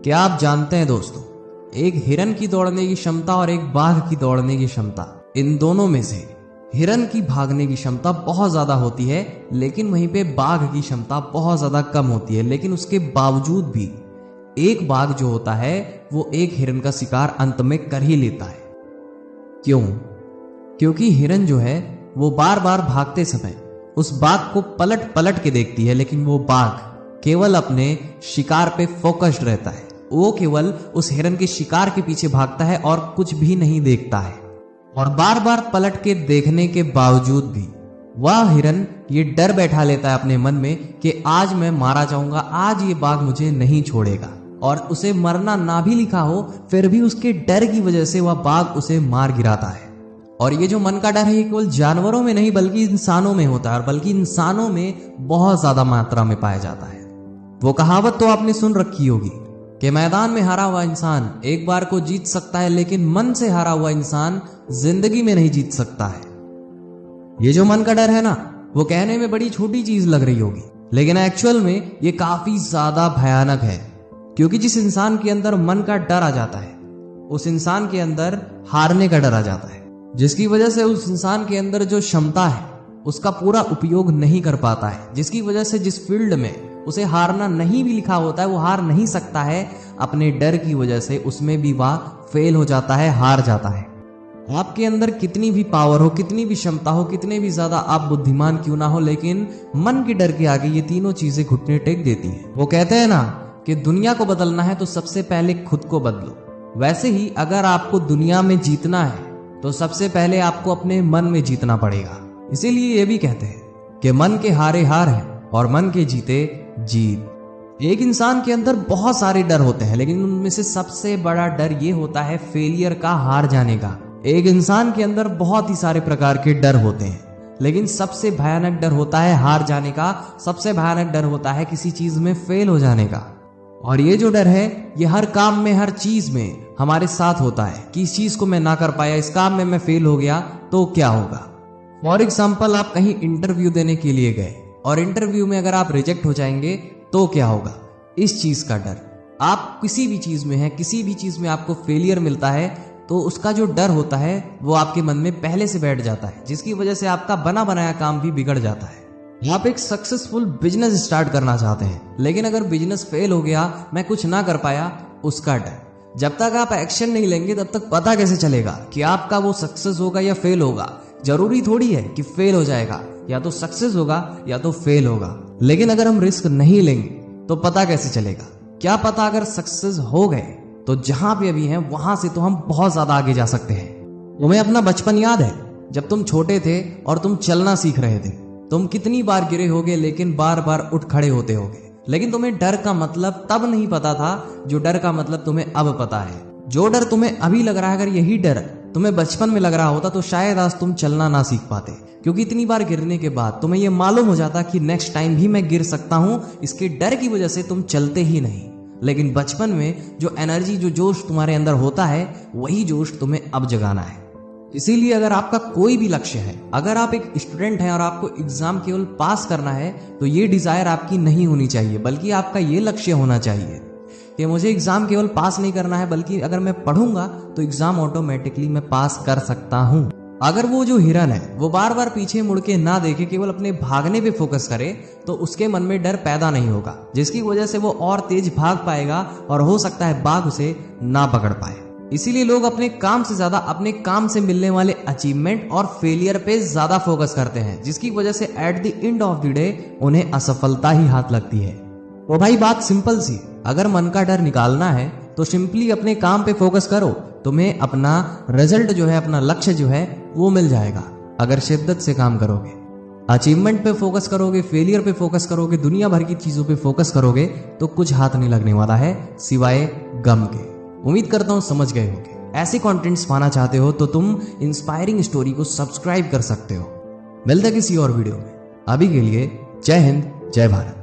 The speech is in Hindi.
क्या आप जानते हैं दोस्तों, एक हिरन की दौड़ने की क्षमता और एक बाघ की दौड़ने की क्षमता, इन दोनों में से हिरन की भागने की क्षमता बहुत ज्यादा होती है, लेकिन वहीं पे बाघ की क्षमता बहुत ज्यादा कम होती है। लेकिन उसके बावजूद भी एक बाघ जो होता है वो एक हिरन का शिकार अंत में कर ही लेता है। क्यों? क्योंकि हिरन जो है वो बार बार भागते समय उस बाघ को पलट पलट के देखती है, लेकिन वो बाघ केवल अपने शिकार पे फोकस्ड रहता है। वो केवल उस हिरन के शिकार के पीछे भागता है और कुछ भी नहीं देखता है। और बार बार पलट के देखने के बावजूद भी वह हिरन ये डर बैठा लेता है अपने मन में कि आज मैं मारा जाऊंगा, आज ये बाघ मुझे नहीं छोड़ेगा। और उसे मरना ना भी लिखा हो फिर भी उसके डर की वजह से वह बाघ उसे मार गिराता है। और ये जो मन का डर है ये केवल जानवरों में नहीं बल्कि इंसानों में होता है, और बल्कि इंसानों में बहुत ज्यादा मात्रा में पाया जाता है। वो कहावत तो आपने सुन रखी होगी कि मैदान में हारा हुआ इंसान एक बार को जीत सकता है, लेकिन मन से हारा हुआ इंसान जिंदगी में नहीं जीत सकता है। ये जो मन का डर है ना, वो कहने में बड़ी छोटी चीज लग रही होगी, लेकिन एक्चुअल में ये काफी ज्यादा भयानक है। क्योंकि जिस इंसान के अंदर मन का डर आ जाता है उस इंसान के अंदर हारने का डर आ जाता है, जिसकी वजह से उस इंसान के अंदर जो क्षमता है उसका पूरा उपयोग नहीं कर पाता है, जिसकी वजह से जिस फील्ड में उसे हारना नहीं भी लिखा होता है वो हार नहीं सकता है। अपने डर की वजह से उसमें भी वह फेल हो जाता है, हार जाता है। आपके अंदर कितनी भी पावर हो, कितनी भी क्षमता हो, कितने भी ज्यादा आप बुद्धिमान क्यों ना हो, लेकिन मन के डर के आगे ये तीनों चीजें घुटने टेक देती हैं। वो कहते हैं ना कि दुनिया को बदलना है तो सबसे पहले खुद को बदलो। वैसे ही अगर आपको दुनिया में जीतना है तो सबसे पहले आपको अपने मन में जीतना पड़ेगा। इसीलिए ये भी कहते हैं कि मन के हारे हार है और मन के जीते जीत। एक इंसान के अंदर बहुत सारे डर होते हैं, लेकिन उनमें से सबसे बड़ा डर ये होता है फेलियर का, हार जाने का। एक इंसान के अंदर बहुत ही सारे प्रकार के डर होते हैं, लेकिन सबसे भयानक डर होता है हार जाने का, सबसे भयानक डर होता है किसी चीज में फेल हो जाने का। और ये जो डर है ये हर काम में, हर चीज में हमारे साथ होता है कि इस चीज को मैं ना कर पाया, इस काम में मैं फेल हो गया तो क्या होगा। फॉर एग्जाम्पल, आप कहीं इंटरव्यू देने के लिए गए और इंटरव्यू में अगर आप रिजेक्ट हो जाएंगे तो क्या होगा। इस चीज का डर, आप किसी भी चीज में है, किसी भी चीज में आपको फेलियर मिलता है तो उसका जो डर होता है वो आपके मन में पहले से बैठ जाता है, जिसकी वजह से आपका बना बनाया काम भी बिगड़ जाता है। आप एक सक्सेसफुल बिजनेस स्टार्ट करना चाहते हैं, लेकिन अगर बिजनेस फेल हो गया, मैं कुछ ना कर पाया, उसका डर। जब तक आप एक्शन नहीं लेंगे तब तक पता कैसे चलेगा कि आपका वो सक्सेस होगा या फेल होगा। जरूरी थोड़ी है कि फेल हो जाएगा, या तो सक्सेस होगा या तो फेल होगा। लेकिन अगर हम रिस्क नहीं लेंगे तो पता कैसे चलेगा। क्या पता अगर सक्सेस हो गए तो जहां पे अभी हैं वहां से तो हम बहुत ज्यादा आगे जा सकते हैं। तुम्हें अपना बचपन याद है, जब तुम छोटे थे और तुम चलना सीख रहे थे, तुम कितनी बार गिरे होगे लेकिन बार बार उठ खड़े होते होगे। लेकिन तुम्हें डर का मतलब तब नहीं पता था जो डर का मतलब तुम्हें अब पता है। जो डर तुम्हें अभी लग रहा है, अगर यही डर तुम्हें बचपन में लग रहा होता तो शायद आज तुम चलना ना सीख पाते, क्योंकि इतनी बार गिरने के बाद तुम्हें यह मालूम हो जाता कि नेक्स्ट टाइम भी मैं गिर सकता हूं। इसके डर की वजह से तुम चलते ही नहीं। लेकिन बचपन में जो एनर्जी, जो जोश तुम्हारे अंदर होता है, वही जोश तुम्हें अब जगाना है। इसीलिए अगर आपका कोई भी लक्ष्य है, अगर आप एक स्टूडेंट हैं और आपको एग्जाम केवल पास करना है, तो ये डिजायर आपकी नहीं होनी चाहिए, बल्कि आपका ये लक्ष्य होना चाहिए कि मुझे एग्जाम केवल पास नहीं करना है, बल्कि अगर मैं पढ़ूंगा तो एग्जाम ऑटोमेटिकली मैं पास कर सकता हूं। अगर वो जो हिरन है वो बार बार पीछे मुड़ के ना देखे, केवल अपने भागने पे फोकस करे, तो उसके मन में डर पैदा नहीं होगा, जिसकी वजह से वो और तेज भाग पाएगा और हो सकता है बाघ उसे ना पकड़ पाए। इसीलिए लोग अपने काम से ज्यादा अपने काम से मिलने वाले अचीवमेंट और फेलियर पे ज्यादा फोकस करते हैं, जिसकी वजह से at the end of the day उन्हें असफलता ही हाथ लगती है। तो भाई बात सिंपल सी, अगर मन का डर निकालना है तो सिंपली अपने काम पे फोकस करो, तुम्हें अपना रिजल्ट जो है, अपना लक्ष्य जो है वो मिल जाएगा अगर शिद्दत से काम करोगे। अचीवमेंट पे फोकस करोगे, फेलियर पे फोकस करोगे, दुनिया भर की चीजों पे फोकस करोगे तो कुछ हाथ नहीं लगने वाला है सिवाय गम के। उम्मीद करता हूं समझ गए होगे। ऐसे कंटेंट्स पाना चाहते हो तो तुम इंस्पायरिंग स्टोरी को सब्सक्राइब कर सकते हो। मिलते किसी और वीडियो में। अभी के लिए जय हिंद, जय भारत।